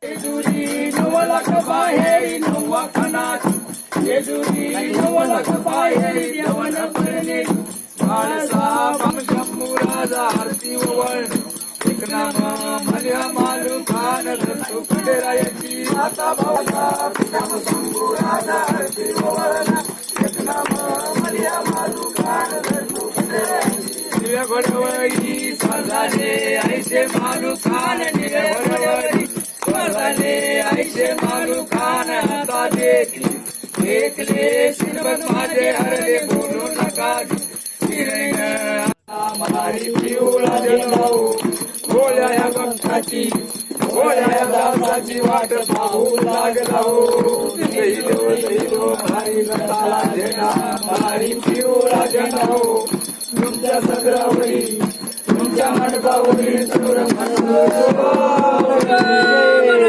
जेजुरी 9 लाख बाहेरी 9 खणाची जेजुरी 9 लाख बाहेरी देवन करणे बाळासाहेब शंभू राजा आरती ओवळण एक नाम मल्या मालू खान धरतो खंडेरायाची माता भावना पिताम शंभू राजा आरती ओवळण एक नाम मल्या मालू खान धरतो खंडेरायाची निळ्या घोडवळी स्वर्गाने ऐसे मालू खान निळ्या घोडवळी स्वर्गाने ऐसे मालू खान आता देखले शिरबत माझे हरले बोलू नका मलाही पिवळा जळाऊ गोळ्या या गमताची गोळ्या या दासाची वाट पाहू लागला भारी गटाला झेंडा मलाही पिवळा झेंडा हो तुमच्या सगळ्यावरील तुमच्या मंडपावरील